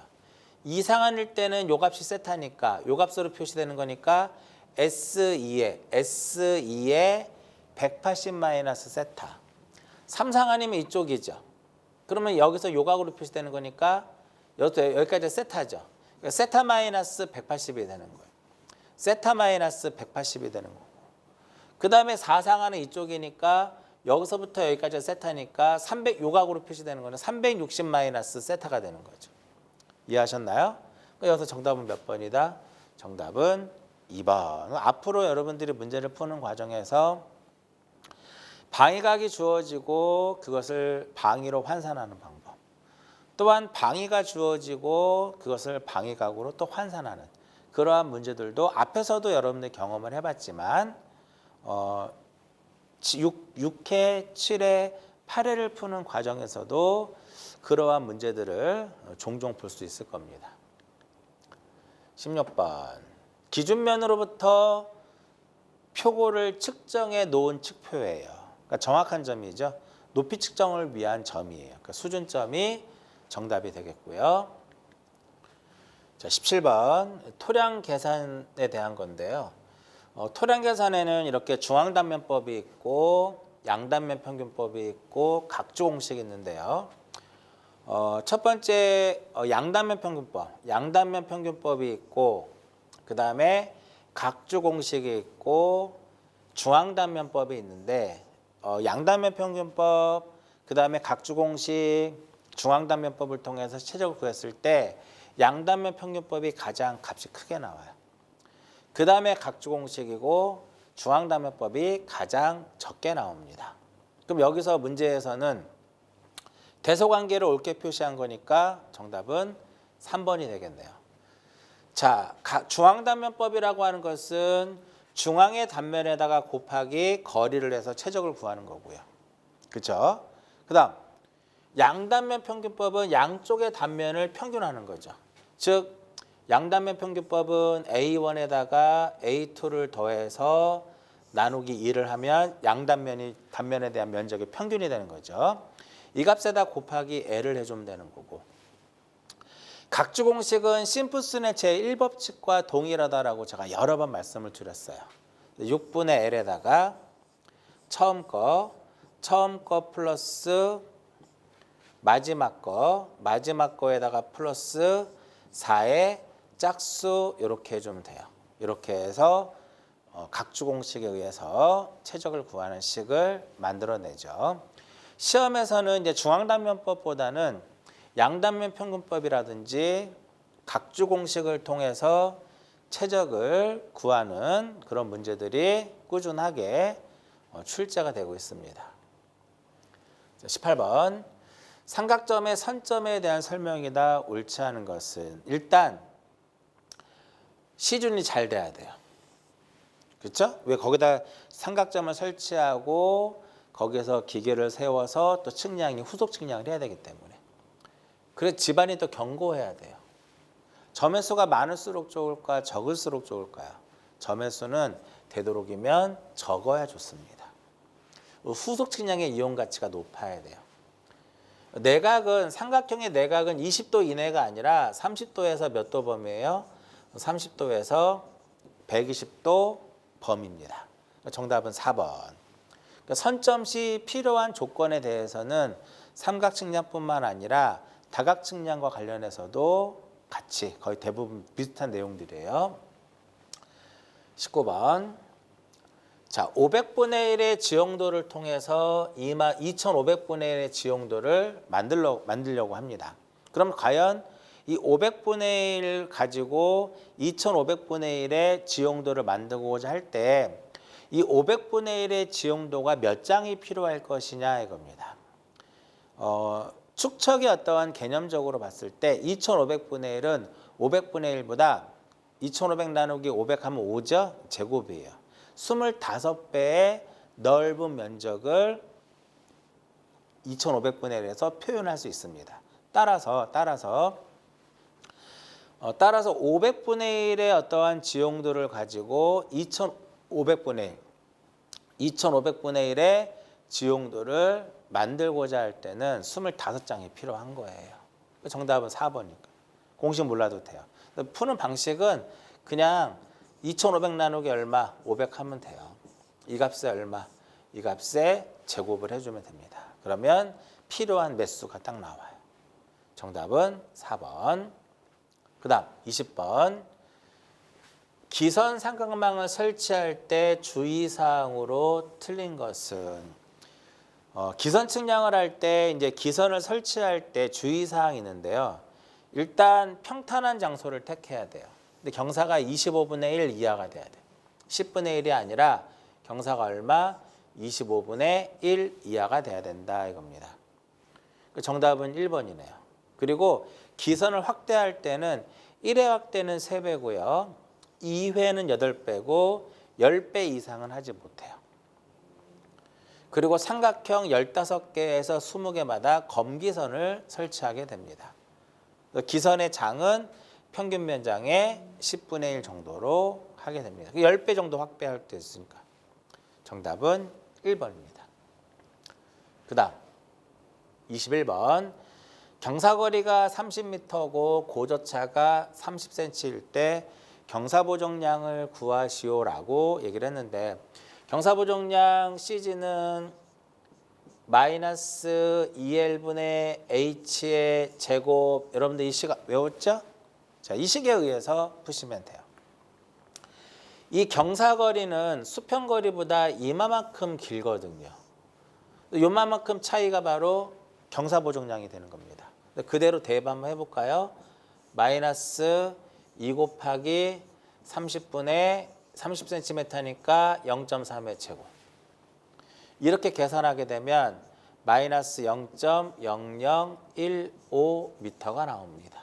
이상안일 때는 요 값이 세타니까 요 값으로 표시되는 거니까 S2에 180 마이너스 세타. 3상안이면 이쪽이죠. 그러면 여기서 요각으로 표시되는 거니까 여기까지 세타죠. 그러니까 세타 마이너스 180이 되는 거예요. 세타 마이너스 180이 되는 거고. 그 다음에 4상안은 이쪽이니까 여기서부터 여기까지 세타니까 300 요각으로 표시되는 거는 360 마이너스 세타가 되는 거죠. 이해하셨나요? 여기서 정답은 몇 번이다? 정답은 2번. 앞으로 여러분들이 문제를 푸는 과정에서 방위각이 주어지고 그것을 방위로 환산하는 방법. 또한 방위가 주어지고 그것을 방위각으로 또 환산하는 그러한 문제들도 앞에서도 여러분들 경험을 해봤지만 6회, 7회, 8회를 푸는 과정에서도 그러한 문제들을 종종 볼 수 있을 겁니다. 16번. 기준면으로부터 표고를 측정해 놓은 측표예요. 그러니까 정확한 점이죠. 높이 측정을 위한 점이에요. 그러니까 수준점이 정답이 되겠고요. 자, 17번. 토량 계산에 대한 건데요. 토량 계산에는 이렇게 중앙단면법이 있고 양단면 평균법이 있고 각주 공식이 있는데요. 첫 번째 양단면 평균법, 양단면 평균법이 있고 그 다음에 각주 공식이 있고 중앙단면법이 있는데 양단면 평균법, 그 다음에 각주 공식, 중앙단면법을 통해서 최적을 구했을 때 양단면 평균법이 가장 값이 크게 나와요. 그 다음에 각주 공식이고 중앙단면법이 가장 적게 나옵니다. 그럼 여기서 문제에서는 대소관계를 옳게 표시한 거니까 정답은 3번이 되겠네요. 자, 중앙단면법이라고 하는 것은 중앙의 단면에다가 곱하기 거리를 해서 최적을 구하는 거고요. 그렇죠? 그 다음 양단면 평균법은 양쪽의 단면을 평균하는 거죠. 즉 양단면 평균법은 A1에다가 A2를 더해서 나누기 2를 하면 양단면이 단면에 대한 면적의 평균이 되는 거죠. 이 값에다 곱하기 L을 해주면 되는 거고. 각주 공식은 심플슨의 제1법칙과 동일하다라고 제가 여러 번 말씀을 드렸어요. 6분의 L에다가 처음 거 플러스 마지막 거에다가 플러스 4의 짝수 이렇게 해주면 돼요. 이렇게 해서 각주 공식에 의해서 최적을 구하는 식을 만들어내죠. 시험에서는 이제 중앙단면법보다는 양단면 평균법이라든지 각주 공식을 통해서 최적을 구하는 그런 문제들이 꾸준하게 출제가 되고 있습니다. 18번 삼각점의 선점에 대한 설명이다. 옳지 않은 것은 일단 시준이 잘 돼야 돼요. 그렇죠? 왜 거기다 삼각점을 설치하고 거기서 기계를 세워서 또 측량이 후속 측량을 해야 되기 때문에. 그래서 집안이 또 견고해야 돼요. 점의 수가 많을수록 좋을까 적을수록 좋을까요? 점의 수는 되도록이면 적어야 좋습니다. 후속 측량의 이용 가치가 높아야 돼요. 내각은 삼각형의 내각은 20도 이내가 아니라 30도에서 몇 도 범위예요? 30도에서 120도 범위입니다. 정답은 4번. 선점 시 필요한 조건에 대해서는 삼각 측량뿐만 아니라 다각 측량과 관련해서도 같이 거의 대부분 비슷한 내용들이에요. 19번. 자, 500분의 1의 지용도를 통해서 2500분의 1의 지용도를 만들려고 합니다. 그럼 과연 이 500분의 1 가지고 2500분의 1의 지용도를 만들고자 할 때 이 500분의 1의 지용도가 몇 장이 필요할 것이냐 이겁니다. 축척이 어떠한 개념적으로 봤을 때 2500분의 1은 500분의 1보다 2500 나누기 500 하면 5죠? 제곱이에요. 25배의 넓은 면적을 2500분의 1에서 표현할 수 있습니다. 따라서 500분의 1의 어떠한 지용도를 가지고 2500분의 1의 지용도를 만들고자 할 때는 25장이 필요한 거예요. 정답은 4번이니까. 공식 몰라도 돼요. 푸는 방식은 그냥 2500 나누기 얼마? 500 하면 돼요. 이 값에 얼마? 이 값에 제곱을 해주면 됩니다. 그러면 필요한 매수가 딱 나와요. 정답은 4번. 그 다음 20번. 기선 삼각망을 설치할 때 주의사항으로 틀린 것은 기선 측량을 할 때 이제 기선을 설치할 때 주의사항이 있는데요. 일단 평탄한 장소를 택해야 돼요. 근데 경사가 25분의 1 이하가 돼야 돼요. 10분의 1이 아니라 경사가 얼마? 25분의 1 이하가 돼야 된다 이겁니다. 정답은 1번이네요. 그리고 기선을 확대할 때는 1회 확대는 3배고요. 2회는 8배고 10배 이상은 하지 못해요. 그리고 삼각형 15개에서 20개마다 검기선을 설치하게 됩니다. 기선의 장은 평균 면장의 10분의 1 정도로 하게 됩니다. 10배 정도 확대할 때 있으니까. 정답은 1번입니다. 그 다음 21번. 경사거리가 30m고 고저차가 30cm일 때 경사보정량을 구하시오라고 얘기를 했는데 경사보정량 CG는 마이너스 2L분의 H의 제곱 여러분들 이 식 외웠죠? 자, 이 식에 의해서 푸시면 돼요. 이 경사거리는 수평거리보다 이만큼 길거든요. 요만큼 차이가 바로 경사보정량이 되는 겁니다. 그대로 대입 한번 해볼까요? 마이너스 2 곱하기 30분의 30cm니까 0.3의 제곱. 이렇게 계산하게 되면 마이너스 0.0015m가 나옵니다.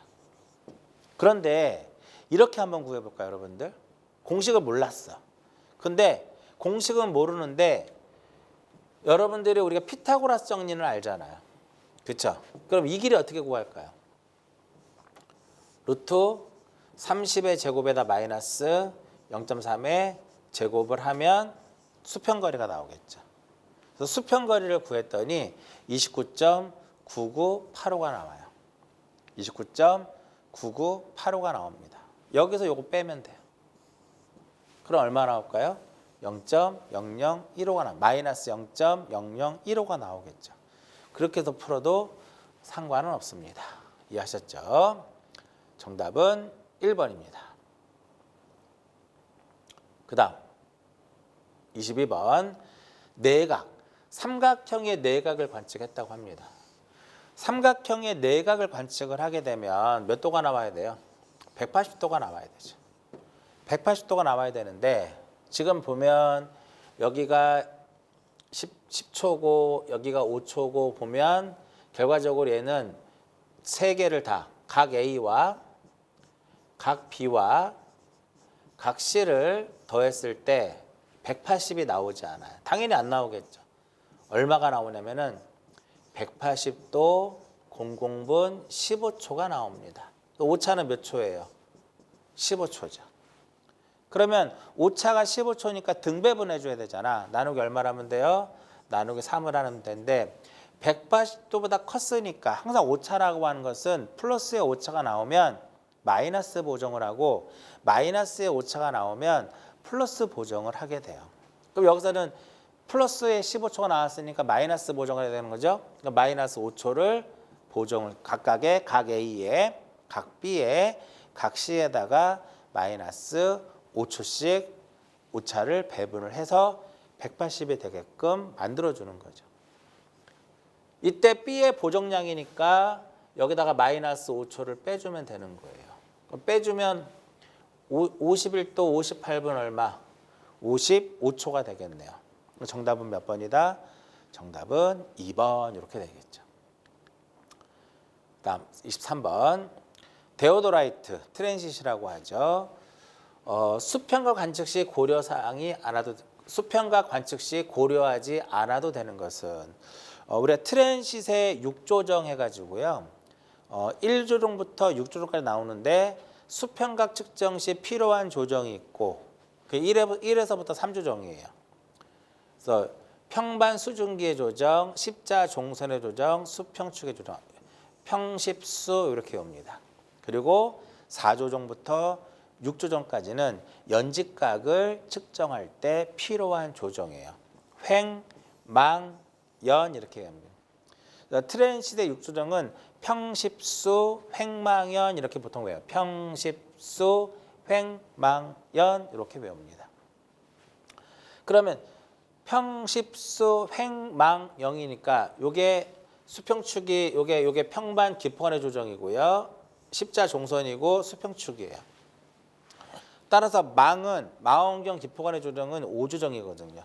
그런데 이렇게 한번 구해볼까요, 여러분들? 공식을 몰랐어. 근데 공식은 모르는데 여러분들이 우리가 피타고라스 정리는 알잖아요. 그렇죠? 그럼 이 길이 어떻게 구할까요? 루트 30의 제곱에다 마이너스 0.3의 제곱을 하면 수평거리가 나오겠죠. 그래서 수평거리를 구했더니 29.9985가 나와요. 29.9985 9985가 나옵니다. 여기서 요거 빼면 돼요. 그럼 얼마 나올까요? 0.0015가 마이너스 0.0015가 나오겠죠. 그렇게 해서 풀어도 상관은 없습니다. 이해하셨죠? 정답은 1번입니다. 그 다음 22번 내각, 삼각형의 내각을 관측했다고 합니다. 삼각형의 내각을 관측을 하게 되면 몇 도가 나와야 돼요? 180도가 나와야 되죠. 180도가 나와야 되는데 지금 보면 여기가 10초고 여기가 5초고 보면 결과적으로 얘는 세 개를 다 각 A와 각 B와 각 C를 더했을 때 180이 나오지 않아요. 당연히 안 나오겠죠. 얼마가 나오냐면은 180도 00분 15초가 나옵니다. 오차는 몇 초예요? 15초죠. 그러면 오차가 15초니까 등배분 해줘야 되잖아. 나누기 얼마라면 돼요? 나누기 3을 하면 되는데 180도보다 컸으니까 항상 오차라고 하는 것은 플러스의 오차가 나오면 마이너스 보정을 하고 마이너스의 오차가 나오면 플러스 보정을 하게 돼요. 그럼 여기서는 플러스의 15초가 나왔으니까 마이너스 보정을 해야 되는 거죠. 그러니까 마이너스 5초를 보정을 각각의 각 A에 각 B에 각 C에다가 마이너스 5초씩 오차를 배분을 해서 180이 되게끔 만들어주는 거죠. 이때 B의 보정량이니까 여기다가 마이너스 5초를 빼주면 되는 거예요. 그럼 빼주면 51도 58분 얼마? 55초가 되겠네요. 정답은 몇 번이다? 정답은 2번 이렇게 되겠죠. 다음 23번 데오도라이트 트랜짓이라고 하죠. 수평과 관측 시 수평과 관측 시 고려하지 않아도 되는 것은 우리가 트랜짓의 6조정 해가지고요. 1조정부터 6조정까지 나오는데 수평각 측정 시 필요한 조정이 있고 1에서부터 3조정이에요. 그래서 평반 수증기의 조정, 십자 종선의 조정, 수평축의 조정, 평십수 이렇게 옵니다. 그리고 4조정부터 6조정까지는 연직각을 측정할 때 필요한 조정이에요. 횡, 망, 연 이렇게 합니다. 트랜짓의 6조정은 평십수, 횡망연 이렇게 보통 외워요. 평십수, 횡망연 이렇게 외웁니다. 그러면 평십수, 횡망연이니까 요게 수평축이 요게 평반 기포관의 조정이고요. 십자 종선이고 수평축이에요. 따라서 망원경 기포관의 조정은 5조정이거든요.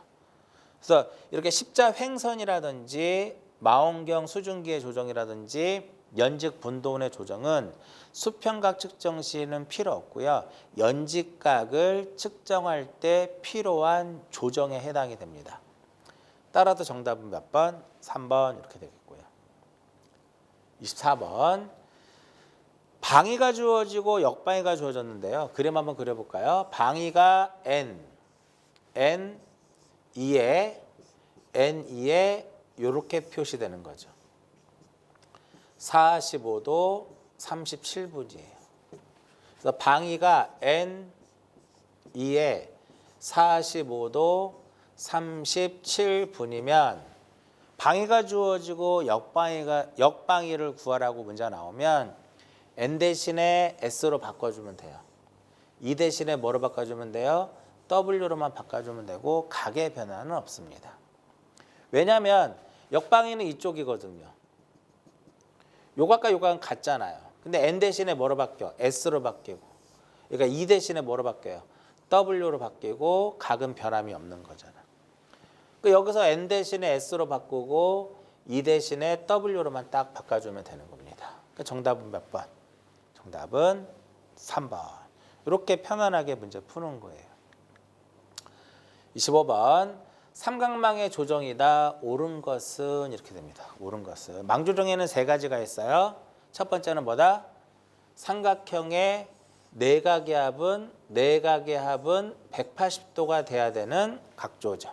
그래서 이렇게 십자 횡선이라든지 망원경 수증기의 조정이라든지 연직 분도원의 조정은 수평각 측정 시는 필요 없고요. 연직각을 측정할 때 필요한 조정에 해당이 됩니다. 따라서 정답은 몇 번? 3번 이렇게 되겠고요. 24번 방위가 주어지고 역방위가 주어졌는데요. 그림 한번 그려볼까요? 방위가 N, 2에 이렇게 표시되는 거죠. 45도 37분이에요. 그래서 방위가 N, 2에 45도 37분이면 방위가 주어지고 역방위를 구하라고 문제가 나오면 N 대신에 S로 바꿔주면 돼요. 2 대신에 뭐로 바꿔주면 돼요? W로만 바꿔주면 되고 각의 변화는 없습니다. 왜냐하면 역방위는 이쪽이거든요. 요각과 요각은 같잖아요. 근데 N 대신에 뭐로 바뀌어? S로 바뀌고. 그러니까 2 대신에 뭐로 바뀌어요? W로 바뀌고 각은 변함이 없는 거잖아. 그러니까 여기서 N 대신에 S로 바꾸고 2 대신에 W로만 딱 바꿔주면 되는 겁니다. 그러니까 정답은 몇 번? 정답은 3번. 이렇게 편안하게 문제 푸는 거예요. 25번 삼각망의 조정이다. 옳은 것은 이렇게 됩니다. 옳은 것은 망조정에는 세 가지가 있어요. 첫 번째는 뭐다? 삼각형의 내각의 합은 180도가 돼야 되는 각조죠.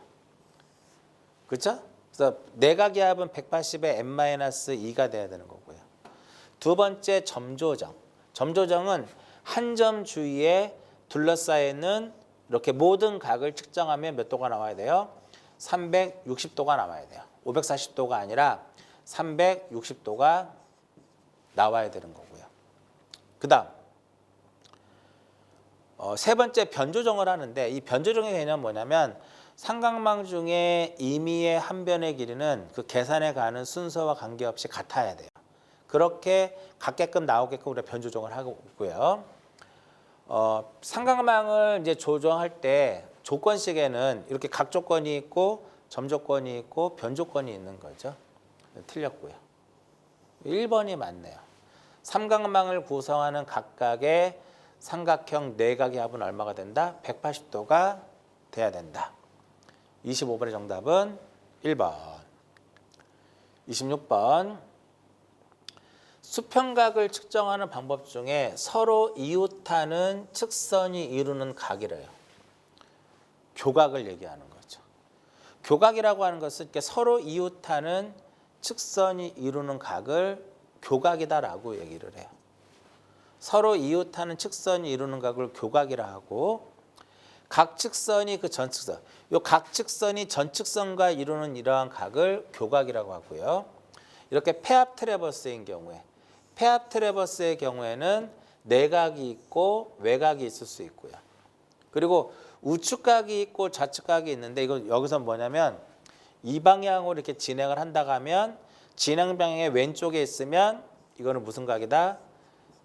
그렇죠? 그래서 내각의 합은 180에 n-2가 돼야 되는 거고요. 두 번째 점조정. 점 조정은 한 점 주위에 둘러싸이는 이렇게 모든 각을 측정하면 몇 도가 나와야 돼요? 360도가 나와야 돼요. 540도가 아니라 360도가 나와야 되는 거고요. 그 다음 세 번째 변조정을 하는데 이 변조정의 개념은 뭐냐면 삼각망 중에 임의의 한 변의 길이는 그 계산에 가는 순서와 관계없이 같아야 돼요. 그렇게 같게끔 나오게끔 우리가 변조정을 하고 있고요. 삼각망을 이제 조정할 때 조건식에는 이렇게 각 조건이 있고 점 조건이 있고 변 조건이 있는 거죠. 틀렸고요. 1번이 맞네요. 삼각망을 구성하는 각각의 삼각형 내각의 합은 얼마가 된다? 180도가 돼야 된다. 25번의 정답은 1번. 26번. 수평각을 측정하는 방법 중에 서로 이웃하는 측선이 이루는 각이래요. 교각을 얘기하는 거죠. 교각이라고 하는 것은 이렇게 서로 이웃하는 측선이 이루는 각을 교각이다라고 얘기를 해요. 서로 이웃하는 측선이 이루는 각을 교각이라 하고 각 측선이 그 전측선, 요 각 측선이 전측선과 이루는 이러한 각을 교각이라고 하고요. 이렇게 폐합 트래버스인 경우에 폐합 트래버스의 경우에는 내각이 있고 외각이 있을 수 있고요. 그리고 우측각이 있고 좌측각이 있는데 이거 여기서 뭐냐면 이 방향으로 이렇게 진행을 한다고 하면 진행 방향의 왼쪽에 있으면 이거는 무슨 각이다?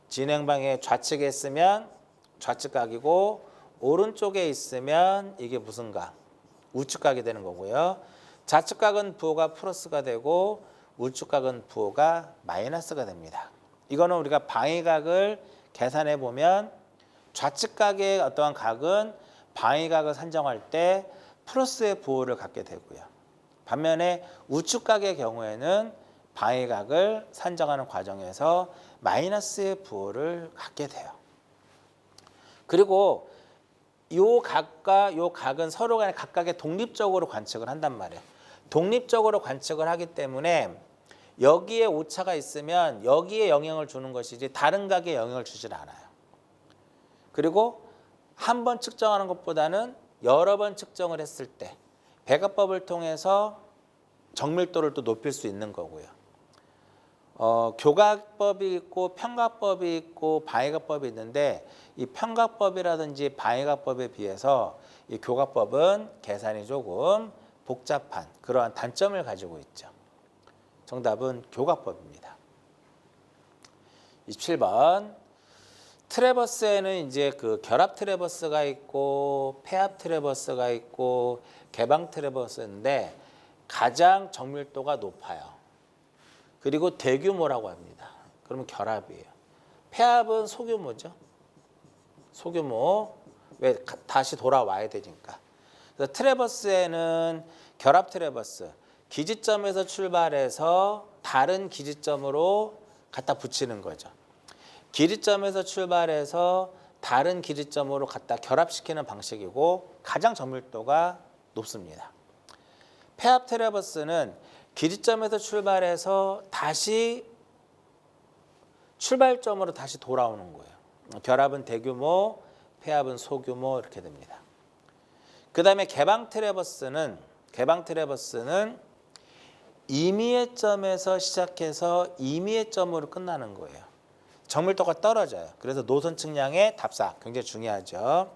진행 방향의 좌측에 있으면 좌측각이고 오른쪽에 있으면 이게 무슨 각? 우측각이 되는 거고요. 좌측각은 부호가 플러스가 되고 우측각은 부호가 마이너스가 됩니다. 이거는 우리가 방위각을 계산해 보면 좌측각의 어떠한 각은 방위각을 산정할 때 플러스의 부호를 갖게 되고요. 반면에 우측각의 경우에는 방위각을 산정하는 과정에서 마이너스의 부호를 갖게 돼요. 그리고 요 각과 요 각은 서로 간에 각각의 독립적으로 관측을 한단 말이에요. 독립적으로 관측을 하기 때문에 여기에 오차가 있으면 여기에 영향을 주는 것이지 다른 각에 영향을 주질 않아요. 그리고 한 번 측정하는 것보다는 여러 번 측정을 했을 때 배가법을 통해서 정밀도를 또 높일 수 있는 거고요. 교각법이 있고 평각법이 있고 방위각법이 있는데 이 평각법이라든지 방위각법에 비해서 이 교각법은 계산이 조금 복잡한 그러한 단점을 가지고 있죠. 정답은 교각법입니다. 27번. 트래버스에는 이제 그 결합 트래버스가 있고 폐합 트래버스가 있고 개방 트래버스인데 가장 정밀도가 높아요. 그리고 대규모라고 합니다. 그러면 결합이에요. 폐합은 소규모죠. 소규모. 왜? 다시 돌아와야 되니까. 그래서 트래버스에는 결합 트래버스. 기지점에서 출발해서 다른 기지점으로 갖다 붙이는 거죠. 기지점에서 출발해서 다른 기지점으로 갖다 결합시키는 방식이고 가장 정밀도가 높습니다. 폐합 트래버스는 기지점에서 출발해서 다시 출발점으로 다시 돌아오는 거예요. 결합은 대규모, 폐합은 소규모 이렇게 됩니다. 그 다음에 개방 트래버스는 임의의 점에서 시작해서 임의의 점으로 끝나는 거예요. 정밀도가 떨어져요. 그래서 노선 측량의 답사 굉장히 중요하죠.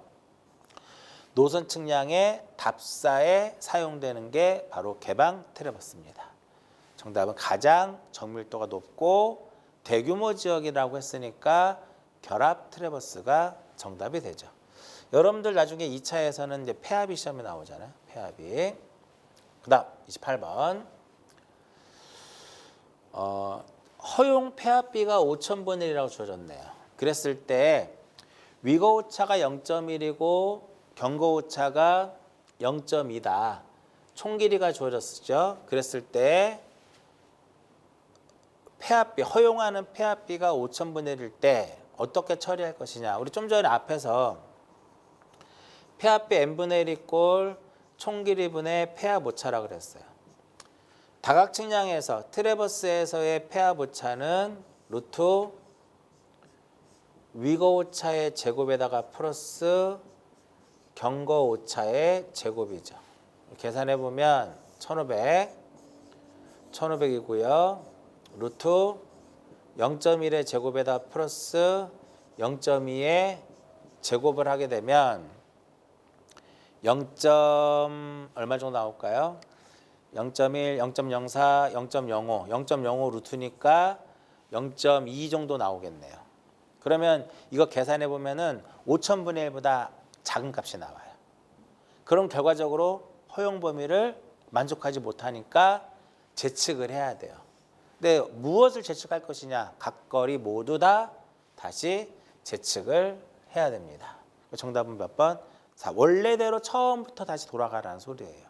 노선 측량의 답사에 사용되는 게 바로 개방 트래버스입니다. 정답은 가장 정밀도가 높고 대규모 지역이라고 했으니까 결합 트래버스가 정답이 되죠. 여러분들 나중에 2차에서는 이제 폐합이 시험에 나오잖아요. 폐합이. 그다음 28번. 허용 폐합비가 5,000분의 1이라고 주어졌네요. 그랬을 때 위거 오차가 0.1이고 경거 오차가 0.2다. 총 길이가 주어졌죠. 그랬을 때 폐합비, 허용하는 폐합비가 5,000분의 1일 때 어떻게 처리할 것이냐. 우리 좀 전에 앞에서 폐합비 n분의 1 이꼴 총 길이분의 폐합 오차라고 그랬어요. 다각 측량에서 트래버스에서의 폐합 오차는 루트 위거 오차의 제곱에다가 플러스 경거 오차의 제곱이죠. 계산해 보면 1500이고요. 루트 0.1의 제곱에다 플러스 0.2의 제곱을 하게 되면 0. 얼마 정도 나올까요? 0.1, 0.04, 0.05, 0.05 루트니까 0.2 정도 나오겠네요. 그러면 이거 계산해 보면은 5,000분의 1보다 작은 값이 나와요. 그럼 결과적으로 허용 범위를 만족하지 못하니까 재측을 해야 돼요. 근데 무엇을 재측할 것이냐? 각 거리 모두 다 다시 재측을 해야 됩니다. 정답은 몇 번? 4. 원래대로 처음부터 다시 돌아가라는 소리예요.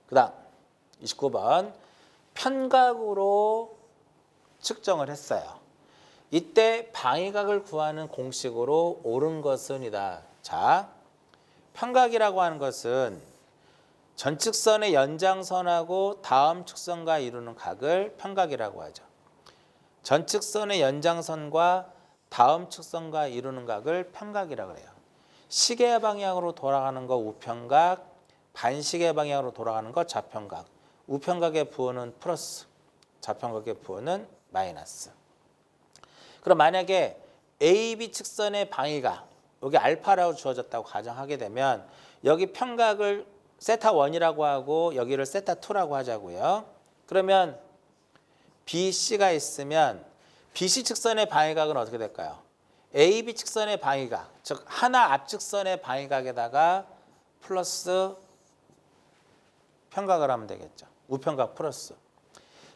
그 다음 29번 편각으로 측정을 했어요. 이때 방위각을 구하는 공식으로 옳은 것은 이다. 자, 편각이라고 하는 것은 전측선의 연장선하고 다음 측선과 이루는 각을 편각이라고 하죠. 전측선의 연장선과 다음 측선과 이루는 각을 편각이라고 해요. 시계 방향으로 돌아가는 거 우편각, 반시계 방향으로 돌아가는 거 좌편각. 우편각의 부호는 플러스, 좌편각의 부호는 마이너스. 그럼 만약에 AB 측선의 방위각, 여기 알파라고 주어졌다고 가정하게 되면 여기 편각을 세타1이라고 하고 여기를 세타2라고 하자고요. 그러면 BC가 있으면 BC 측선의 방위각은 어떻게 될까요? AB 측선의 방위각, 즉 하나 앞측선의 방위각에다가 플러스 편각을 하면 되겠죠. 우편각 플러스.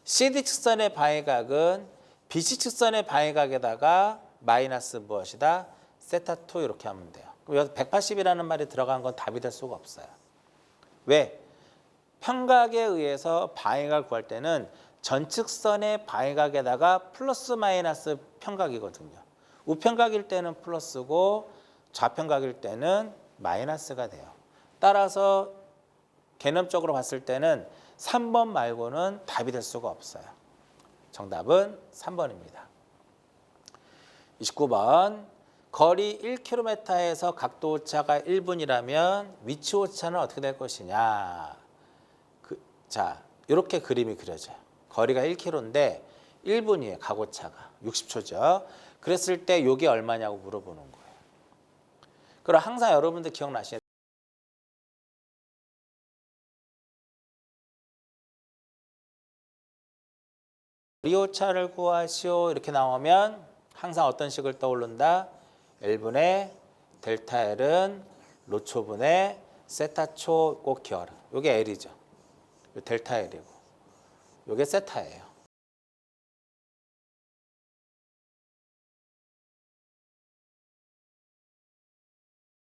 CD 측선의 방위각은 BC 측선의 방위각에다가 마이너스 무엇이다? 세타2 이렇게 하면 돼요. 그럼 여기서 180이라는 말이 들어간 건 답이 될 수가 없어요. 왜? 편각에 의해서 방위각을 구할 때는 전측선의 방위각에다가 플러스 마이너스 편각이거든요. 우편각일 때는 플러스고 좌편각일 때는 마이너스가 돼요. 따라서 개념적으로 봤을 때는 3번 말고는 답이 될 수가 없어요. 정답은 3번입니다. 29번 거리 1km에서 각도 오차가 1분이라면 위치 오차는 어떻게 될 것이냐. 자, 이렇게 그림이 그려져요. 거리가 1km인데 1분이에요. 각오차가 60초죠. 그랬을 때 이게 얼마냐고 물어보는 거예요. 그럼 항상 여러분들 기억나시죠? 거리 오차를 구하시오 이렇게 나오면 항상 어떤 식을 떠오른다? L분의 델타 L은 로초분의 세타초 꼭 기억하라. 이게 L이죠. 델타 L이고 이게 세타예요.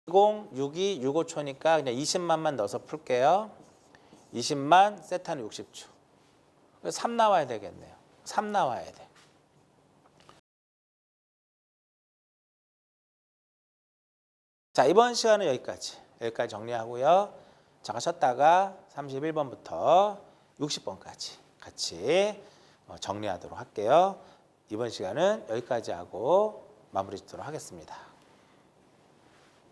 62, 65초니까 그냥 20만만 넣어서 풀게요. 20만, 세타는 60초. 3 나와야 되겠네요. 3 나와야 돼. 자, 이번 시간은 여기까지 정리하고요. 잠깐 쉬었다가 31번부터 60번까지 같이 정리하도록 할게요. 이번 시간은 여기까지 하고 마무리 짓도록 하겠습니다.